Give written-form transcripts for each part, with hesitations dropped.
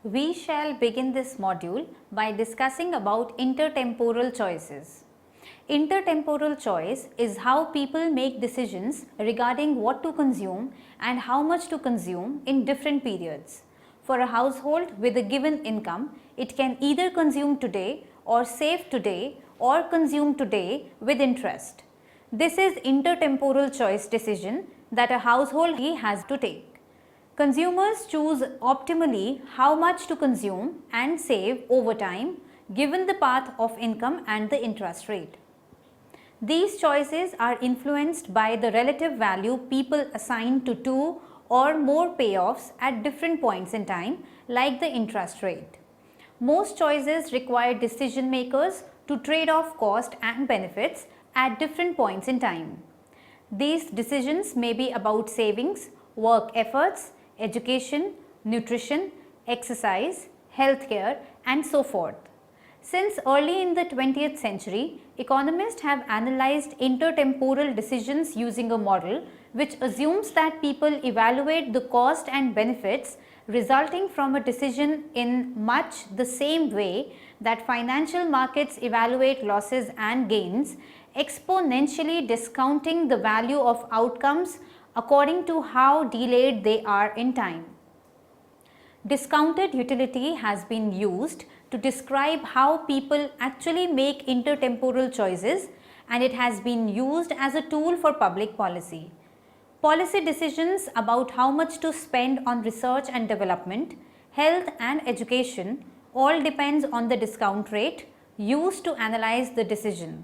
We shall begin this module by discussing about intertemporal choices. Intertemporal choice is how people make decisions regarding what to consume and how much to consume in different periods. For a household with a given income, it can either consume today or save today or consume today with interest. This is intertemporal choice decision that a household has to take. Consumers choose optimally how much to consume and save over time given the path of income and the interest rate. These choices are influenced by the relative value people assign to two or more payoffs at different points in time, like the interest rate. Most choices require decision makers to trade off cost and benefits at different points in time. These decisions may be about savings, work efforts, education, nutrition, exercise, healthcare, and so forth. Since early in the 20th century, economists have analyzed intertemporal decisions using a model which assumes that people evaluate the cost and benefits resulting from a decision in much the same way that financial markets evaluate losses and gains, exponentially discounting the value of outcomes according to how delayed they are in time. Discounted utility has been used to describe how people actually make intertemporal choices, and it has been used as a tool for public policy. Policy decisions about how much to spend on research and development, health and education all depends on the discount rate used to analyze the decision.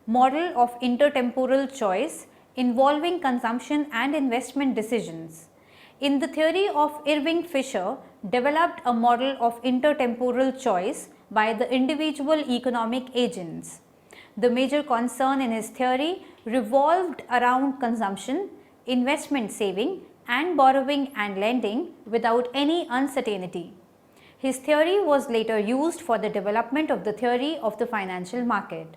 Model of intertemporal choice involving consumption and investment decisions. In the theory of Irving Fisher developed a model of intertemporal choice by the individual economic agents. The major concern in his theory revolved around consumption, investment saving and borrowing and lending without any uncertainty. His theory was later used for the development of the theory of the financial market.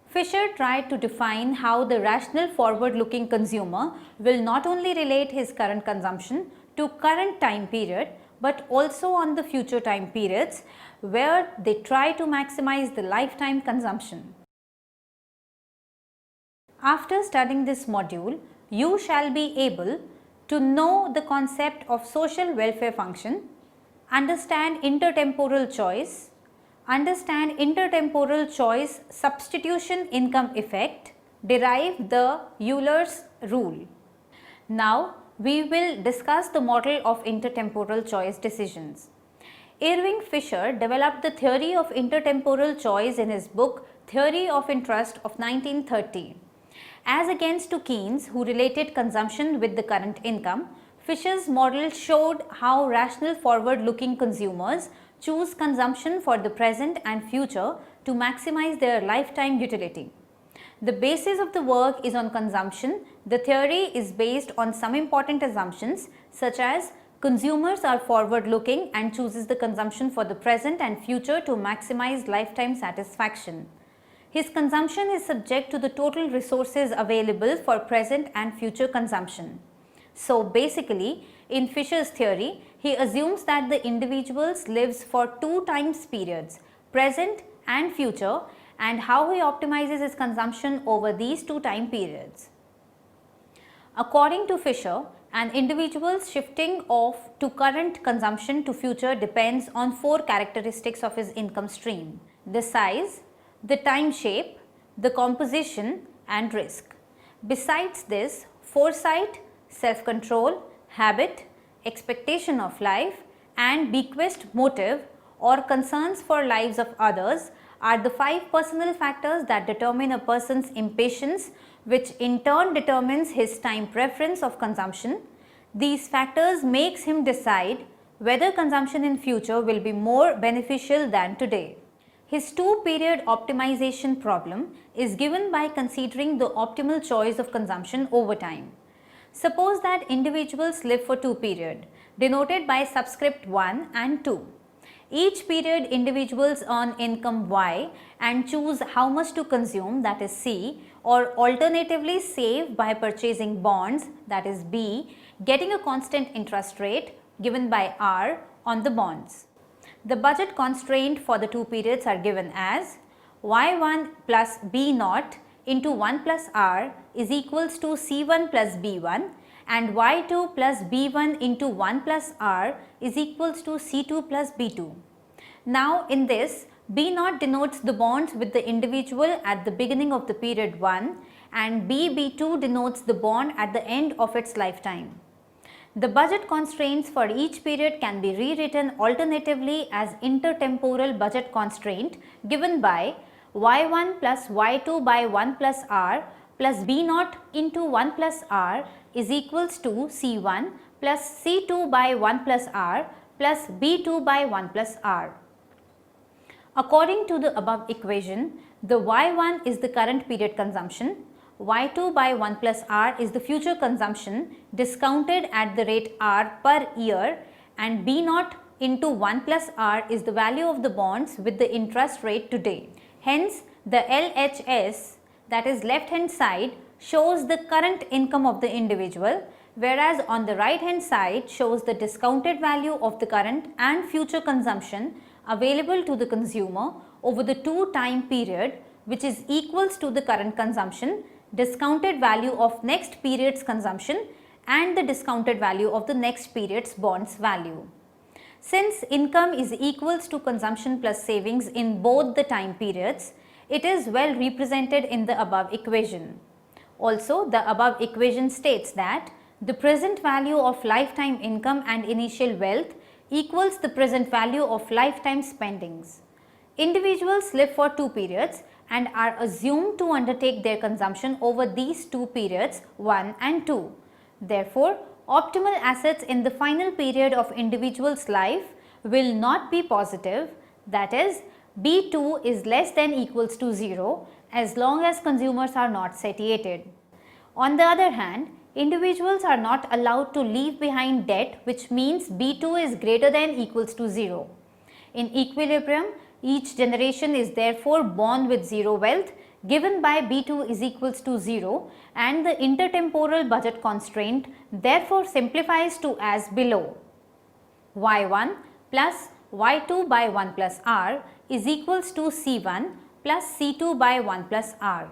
Fisher tried to define how the rational forward-looking consumer will not only relate his current consumption to current time period, but also on the future time periods where they try to maximize the lifetime consumption. After studying this module, you shall be able to know the concept of social welfare function, understand intertemporal choice, understand intertemporal choice substitution income effect, derive the Euler's rule. Now, we will discuss the model of intertemporal choice decisions. Irving Fisher developed the theory of intertemporal choice in his book Theory of Interest of 1930. As against to Keynes, who related consumption with the current income, Fisher's model showed how rational forward-looking consumers choose consumption for the present and future to maximize their lifetime utility. The basis of the work is on consumption. The theory is based on some important assumptions such as consumers are forward-looking and chooses the consumption for the present and future to maximize lifetime satisfaction. His consumption is subject to the total resources available for present and future consumption. So basically, in Fisher's theory, he assumes that the individual lives for two time periods, present and future, and how he optimizes his consumption over these two time periods. According to Fisher, an individual's shifting off to current consumption to future depends on four characteristics of his income stream: the size, the time shape, the composition and risk. Besides this, foresight, self-control, habit, expectation of life and bequest motive or concerns for lives of others are the five personal factors that determine a person's impatience, which in turn determines his time preference of consumption. These factors makes him decide whether consumption in future will be more beneficial than today. His two-period optimization problem is given by considering the optimal choice of consumption over time. Suppose that individuals live for two periods, denoted by subscript 1 and 2. Each period individuals earn income Y and choose how much to consume, that is C, or alternatively save by purchasing bonds, that is B, getting a constant interest rate given by R, on the bonds. The budget constraint for the two periods are given as y1 plus b0 into 1 plus r is equals to c1 plus b1 and y2 plus b1 into 1 plus r is equals to c2 plus b2. Now in this, b0 denotes the bonds with the individual at the beginning of the period 1 and b2 denotes the bond at the end of its lifetime. The budget constraints for each period can be rewritten alternatively as intertemporal budget constraint given by y1 plus y2 by 1 plus r plus b0 into 1 plus r is equals to c1 plus c2 by 1 plus r plus b2 by 1 plus r. According to the above equation, the y1 is the current period consumption, y2 by 1 plus r is the future consumption discounted at the rate r per year and b0 into 1 plus r is the value of the bonds with the interest rate today. Hence, the LHS, that is left hand side, shows the current income of the individual, whereas on the right hand side shows the discounted value of the current and future consumption available to the consumer over the two time period, which is equals to the current consumption, discounted value of next period's consumption and the discounted value of the next period's bonds value. Since income is equals to consumption plus savings in both the time periods, it is well represented in the above equation. Also, the above equation states that the present value of lifetime income and initial wealth equals the present value of lifetime spendings. Individuals live for two periods and are assumed to undertake their consumption over these two periods 1 and 2. Therefore, optimal assets in the final period of individual's life will not be positive, that is B2 is less than equals to 0 as long as consumers are not satiated. On the other hand, individuals are not allowed to leave behind debt, which means B2 is greater than equals to 0. In equilibrium, each generation is therefore born with zero wealth given by B2 is equals to 0 and the intertemporal budget constraint therefore simplifies to as below. Y1 plus Y2 by 1 plus R is equals to C1 plus C2 by 1 plus R.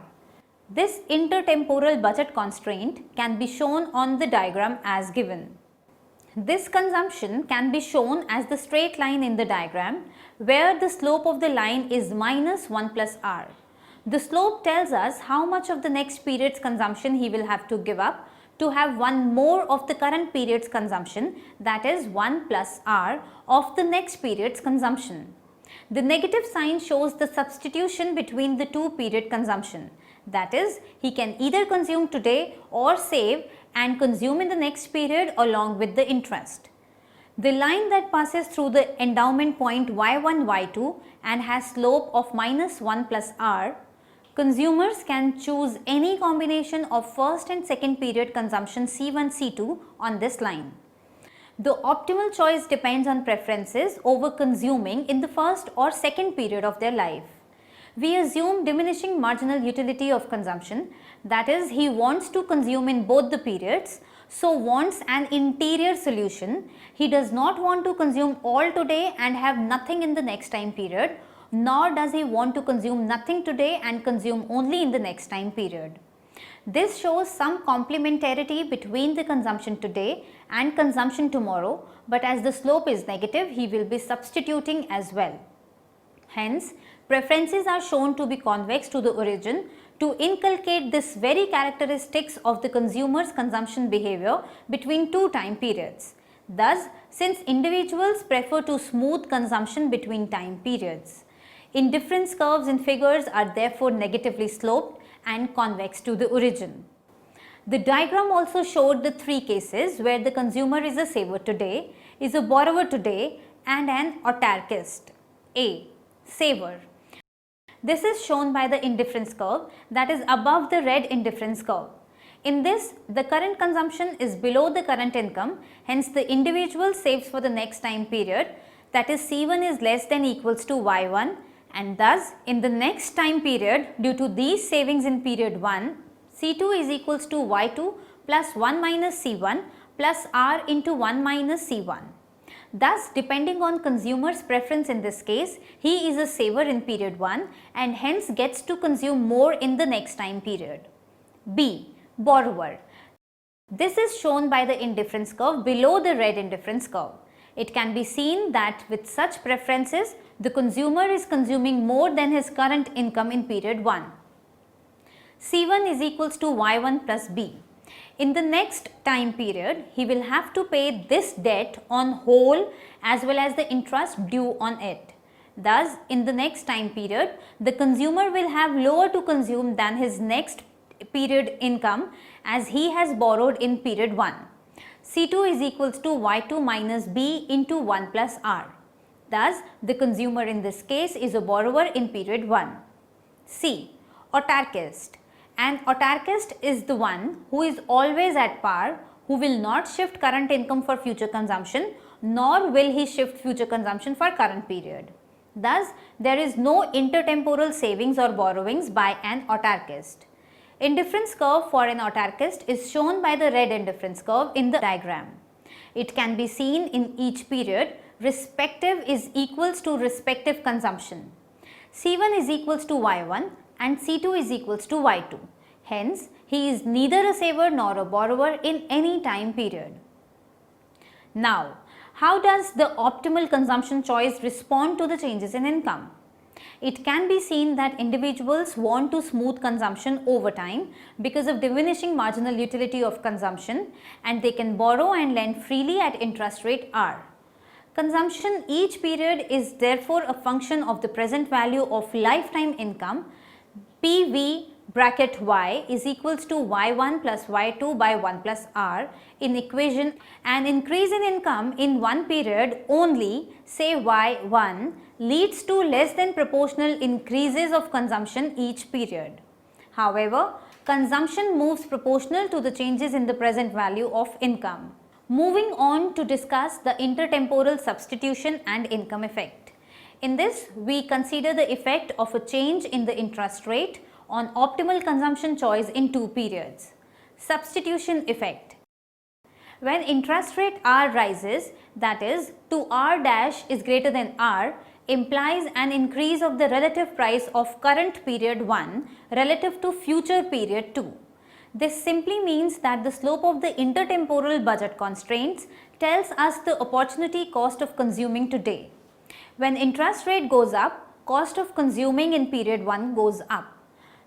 This intertemporal budget constraint can be shown on the diagram as given. This consumption can be shown as the straight line in the diagram where the slope of the line is minus 1 plus R. The slope tells us how much of the next period's consumption he will have to give up to have one more of the current period's consumption, that is 1 plus R of the next period's consumption. The negative sign shows the substitution between the two period consumption, that is he can either consume today or save and consume in the next period along with the interest. The line that passes through the endowment point y1 y2 and has slope of minus 1 plus R, consumers can choose any combination of first and second period consumption C1 C2 on this line. The optimal choice depends on preferences over consuming in the first or second period of their life. We assume diminishing marginal utility of consumption, that is he wants to consume in both the periods, so wants an interior solution. He does not want to consume all today and have nothing in the next time period, nor does he want to consume nothing today and consume only in the next time period. This shows some complementarity between the consumption today and consumption tomorrow, but as the slope is negative, he will be substituting as well. Hence, preferences are shown to be convex to the origin to inculcate this very characteristics of the consumer's consumption behavior between two time periods. Thus, since individuals prefer to smooth consumption between time periods, indifference curves in figures are therefore negatively sloped and convex to the origin. The diagram also showed the three cases where the consumer is a saver today, is a borrower today and an autarkist. A. Saver. This is shown by the indifference curve that is above the red indifference curve. In this, the current consumption is below the current income, hence the individual saves for the next time period, that is C1 is less than equals to Y1, and thus in the next time period due to these savings in period 1, C2 is equals to Y2 plus 1 minus C1 plus R into 1 minus C1. Thus, depending on consumer's preference in this case, he is a saver in period 1 and hence gets to consume more in the next time period. B. Borrower. This is shown by the indifference curve below the red indifference curve. It can be seen that with such preferences, the consumer is consuming more than his current income in period 1. C1 is equals to Y1 plus B. In the next time period, he will have to pay this debt on whole as well as the interest due on it. Thus, in the next time period, the consumer will have lower to consume than his next period income as he has borrowed in period 1. C2 is equals to Y2 minus B into 1 plus R. Thus, the consumer in this case is a borrower in period 1. C. Autarkist. An autarkist is the one who is always at par, who will not shift current income for future consumption, nor will he shift future consumption for current period. Thus, there is no intertemporal savings or borrowings by an autarkist. Indifference curve for an autarkist is shown by the red indifference curve in the diagram. It can be seen in each period, respective is equals to respective consumption. C1 is equals to Y1 and C2 is equals to Y2. Hence, he is neither a saver nor a borrower in any time period. Now, how does the optimal consumption choice respond to the changes in income? It can be seen that individuals want to smooth consumption over time because of diminishing marginal utility of consumption, and they can borrow and lend freely at interest rate R. Consumption each period is therefore a function of the present value of lifetime income. PV bracket Y is equals to Y1 plus Y2 by 1 plus R in equation. An increase in income in one period only, say Y1, leads to less than proportional increases of consumption each period. However, consumption moves proportional to the changes in the present value of income. Moving on to discuss the intertemporal substitution and income effect. In this, we consider the effect of a change in the interest rate on optimal consumption choice in two periods. Substitution effect. When interest rate R rises, that is, to R dash is greater than R, implies an increase of the relative price of current period 1 relative to future period 2. This simply means that the slope of the intertemporal budget constraints tells us the opportunity cost of consuming today. When interest rate goes up, cost of consuming in period 1 goes up.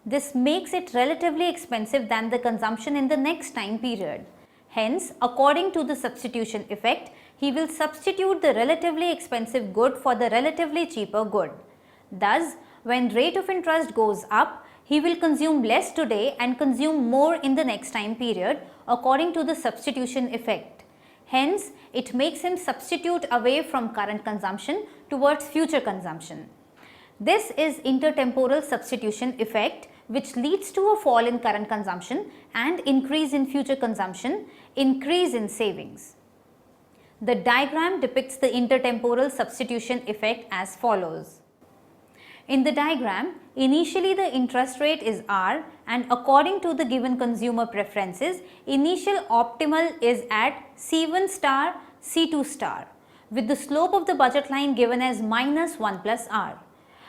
This makes it relatively expensive than the consumption in the next time period. Hence, according to the substitution effect, he will substitute the relatively expensive good for the relatively cheaper good. Thus, when rate of interest goes up, he will consume less today and consume more in the next time period according to the substitution effect. Hence, it makes him substitute away from current consumption towards future consumption. This is intertemporal substitution effect, which leads to a fall in current consumption and increase in future consumption, increase in savings. The diagram depicts the intertemporal substitution effect as follows. In the diagram, initially the interest rate is R, and according to the given consumer preferences, initial optimal is at C1 star, C2 star, with the slope of the budget line given as minus 1 plus R.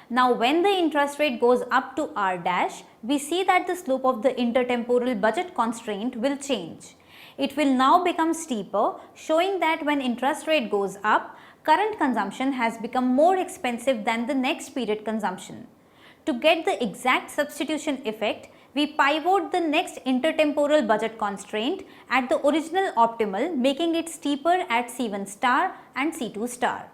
Now, when the interest rate goes up to R dash, we see that the slope of the intertemporal budget constraint will change. It will now become steeper, showing that when interest rate goes up, current consumption has become more expensive than the next period consumption. To get the exact substitution effect, we pivot the next intertemporal budget constraint at the original optimal, making it steeper at C1 star and C2 star.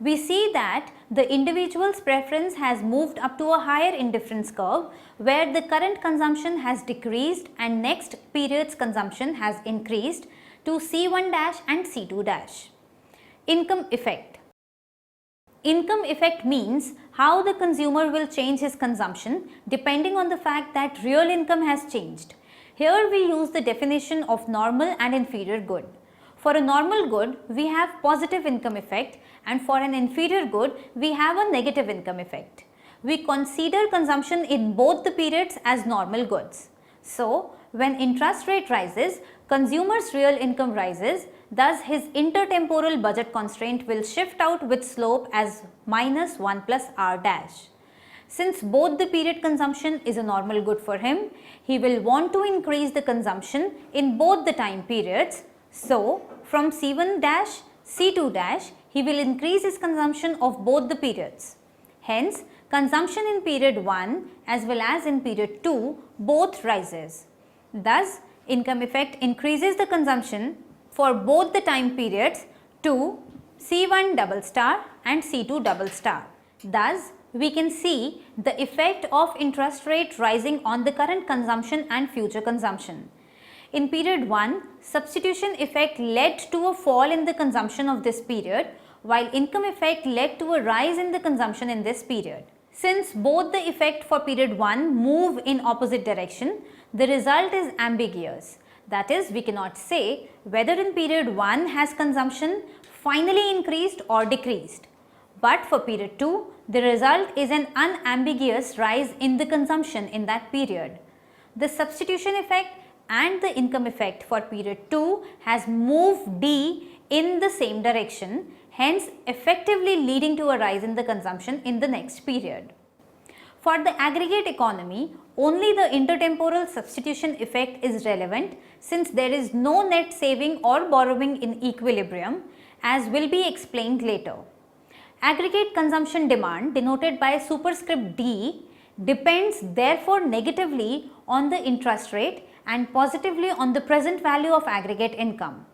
We see that the individual's preference has moved up to a higher indifference curve where the current consumption has decreased and next period's consumption has increased to C1 dash and C2 dash. Income effect. Income effect means how the consumer will change his consumption depending on the fact that real income has changed. Here we use the definition of normal and inferior good. For a normal good, we have positive income effect, and for an inferior good, we have a negative income effect. We consider consumption in both the periods as normal goods. So, when interest rate rises, consumer's real income rises, Thus, his intertemporal budget constraint will shift out with slope as minus 1 plus R dash. Since both the period consumption is a normal good for him, he will want to increase the consumption in both the time periods. So, from C1 dash, C2 dash, he will increase his consumption of both the periods. Hence, consumption in period 1 as well as in period 2 both rises. Thus, income effect increases the consumption for both the time periods to C1 double star and C2 double star. Thus, we can see the effect of interest rate rising on the current consumption and future consumption. In period 1, substitution effect led to a fall in the consumption of this period, while income effect led to a rise in the consumption in this period. Since both the effect for period 1 move in opposite direction, the result is ambiguous. That is, we cannot say whether in period 1 has consumption finally increased or decreased. But for period 2, the result is an unambiguous rise in the consumption in that period. The substitution effect and the income effect for period 2 has moved D in the same direction, hence effectively leading to a rise in the consumption in the next period. For the aggregate economy, only the intertemporal substitution effect is relevant since there is no net saving or borrowing in equilibrium, as will be explained later. Aggregate consumption demand, denoted by superscript D, depends therefore negatively on the interest rate and positively on the present value of aggregate income,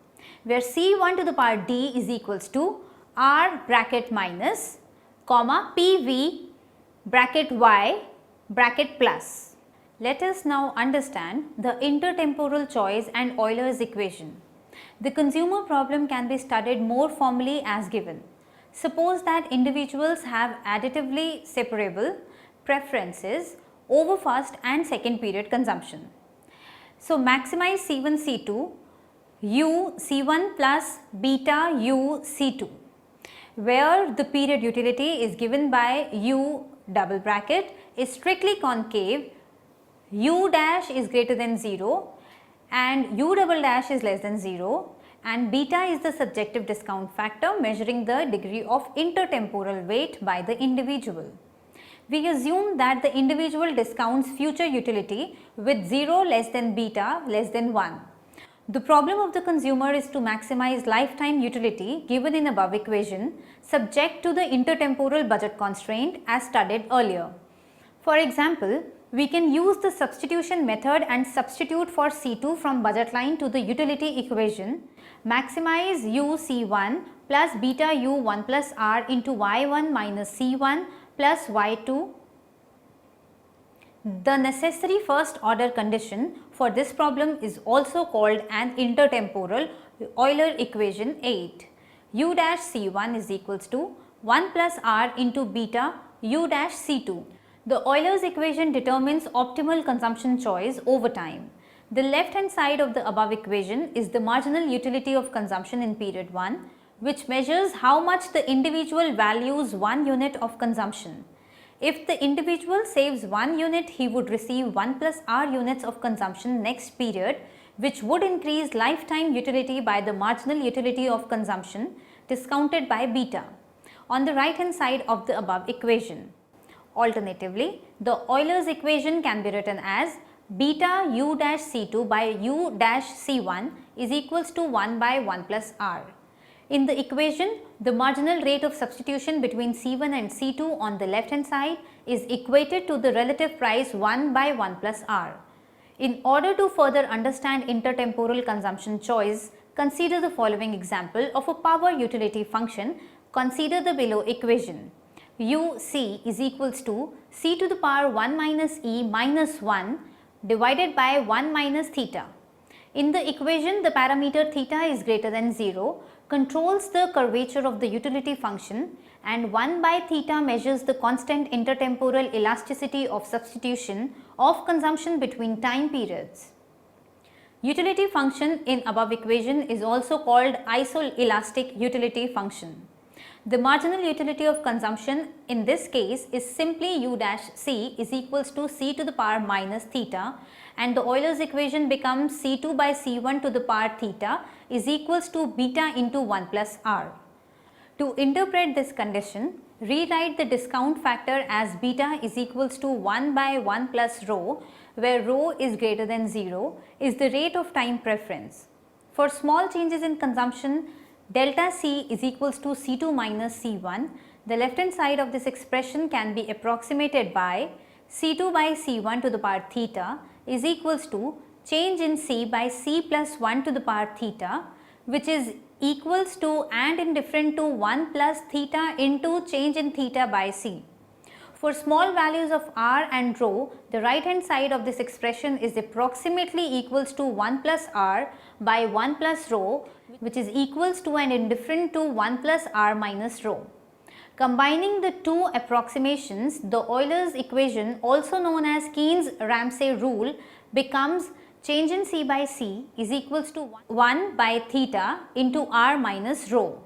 where C1 to the power D is equals to R bracket minus, comma PV bracket Y bracket plus. Let us now understand the intertemporal choice and Euler's equation. The consumer problem can be studied more formally as given. Suppose that individuals have additively separable preferences over first and second period consumption. So, maximize C1 C2 U C1 plus beta U C2, where the period utility is given by U double bracket is strictly concave, U dash is greater than 0 and U double dash is less than 0, and beta is the subjective discount factor measuring the degree of intertemporal weight by the individual. We assume that the individual discounts future utility with 0 less than beta less than 1. The problem of the consumer is to maximize lifetime utility given in above equation, subject to the intertemporal budget constraint as studied earlier. For example, we can use the substitution method and substitute for C2 from budget line to the utility equation, maximize U C1 plus beta U 1 plus R into Y1 minus C1 plus Y2. The necessary first order condition for this problem is also called an intertemporal Euler equation 8. U dash C1 is equals to 1 plus R into beta U dash C2. The Euler's equation determines optimal consumption choice over time. The left hand side of the above equation is the marginal utility of consumption in period 1, which measures how much the individual values 1 unit of consumption. If the individual saves 1 unit, he would receive 1 plus R units of consumption next period, which would increase lifetime utility by the marginal utility of consumption discounted by beta on the right hand side of the above equation. Alternatively, the Euler's equation can be written as beta U dash C2 by U dash C1 is equals to 1 by 1 plus R. In the equation, the marginal rate of substitution between C1 and C2 on the left hand side is equated to the relative price 1 by 1 plus R. In order to further understand intertemporal consumption choice, consider the following example of a power utility function. Consider the below equation. UC is equals to C to the power 1 minus E minus 1 divided by 1 minus theta. In the equation, the parameter theta is greater than 0, controls the curvature of the utility function, and 1 by theta measures the constant intertemporal elasticity of substitution of consumption between time periods. Utility function in above equation is also called isoelastic utility function. The marginal utility of consumption in this case is simply u dash c is equals to c to the power minus theta, and the Euler's equation becomes c2 by c1 to the power theta is equals to beta into 1 plus r. To interpret this condition, rewrite the discount factor as beta is equals to 1 by 1 plus rho, where rho is greater than 0 is the rate of time preference. For small changes in consumption, delta C is equals to C2 minus C1. The left hand side of this expression can be approximated by C2 by C1 to the power theta is equals to change in C by C plus 1 to the power theta, which is equals to and indifferent to 1 plus theta into change in theta by C. For small values of r and rho, the right hand side of this expression is approximately equals to 1 plus r by 1 plus rho, which is equals to and indifferent to 1 plus r minus rho. Combining the two approximations, the Euler's equation, also known as Keynes-Ramsay rule, becomes change in C by C is equals to 1 by theta into r minus rho.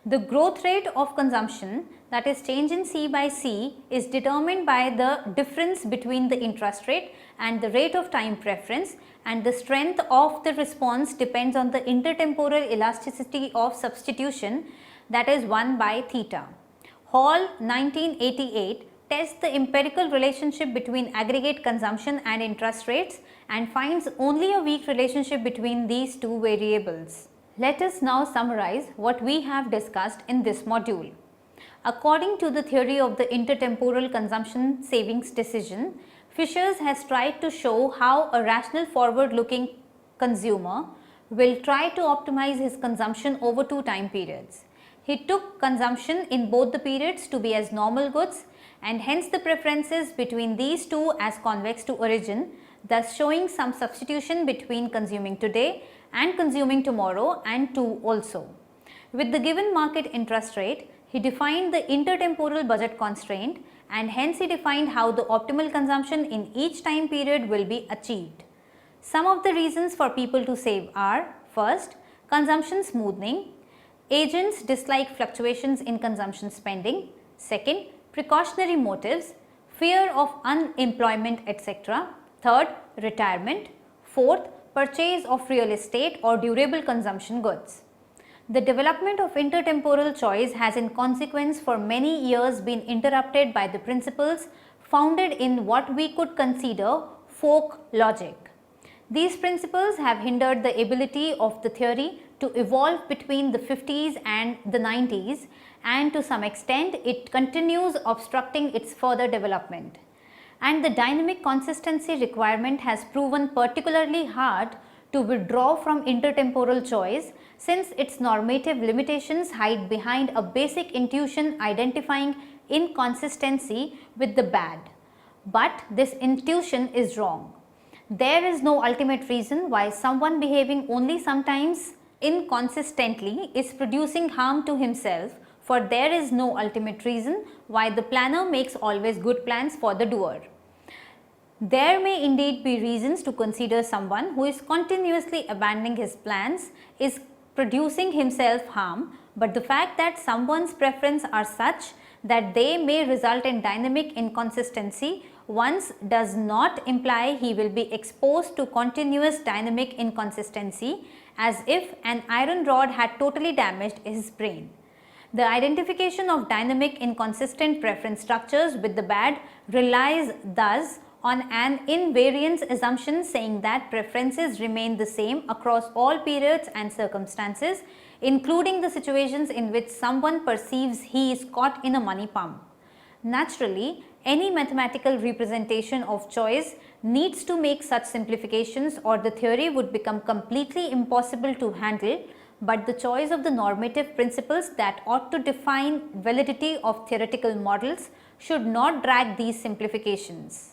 The growth rate of consumption, that is change in C by C, is determined by the difference between the interest rate and the rate of time preference, and the strength of the response depends on the intertemporal elasticity of substitution, that is 1 by theta. Hall 1988 tests the empirical relationship between aggregate consumption and interest rates and finds only a weak relationship between these two variables. Let us now summarize what we have discussed in this module. According to the theory of the intertemporal consumption savings decision, Fishers has tried to show how a rational forward-looking consumer will try to optimize his consumption over two time periods. He took consumption in both the periods to be as normal goods, and hence the preferences between these two as convex to origin, thus showing some substitution between consuming today and consuming tomorrow and two also. With the given market interest rate, he defined the intertemporal budget constraint, and hence he defined how the optimal consumption in each time period will be achieved. Some of the reasons for people to save are: first, consumption smoothing. Agents dislike fluctuations in consumption spending. Second, precautionary motives, fear of unemployment, etc. Third, retirement. Fourth, purchase of real estate or durable consumption goods. The development of intertemporal choice has in consequence for many years been interrupted by the principles founded in what we could consider folk logic. These principles have hindered the ability of the theory to evolve between the 50s and the 90s, and to some extent it continues obstructing its further development. And the dynamic consistency requirement has proven particularly hard to withdraw from intertemporal choice, since its normative limitations hide behind a basic intuition identifying inconsistency with the bad. But this intuition is wrong. There is no ultimate reason why someone behaving only sometimes inconsistently is producing harm to himself, for there is no ultimate reason why the planner makes always good plans for the doer. There may indeed be reasons to consider someone who is continuously abandoning his plans is producing himself harm, but the fact that someone's preferences are such that they may result in dynamic inconsistency once does not imply he will be exposed to continuous dynamic inconsistency, as if an iron rod had totally damaged his brain. The identification of dynamic inconsistent preference structures with the bad relies thus on an invariance assumption saying that preferences remain the same across all periods and circumstances, including the situations in which someone perceives he is caught in a money pump. Naturally, any mathematical representation of choice needs to make such simplifications, or the theory would become completely impossible to handle, but the choice of the normative principles that ought to define validity of theoretical models should not drag these simplifications.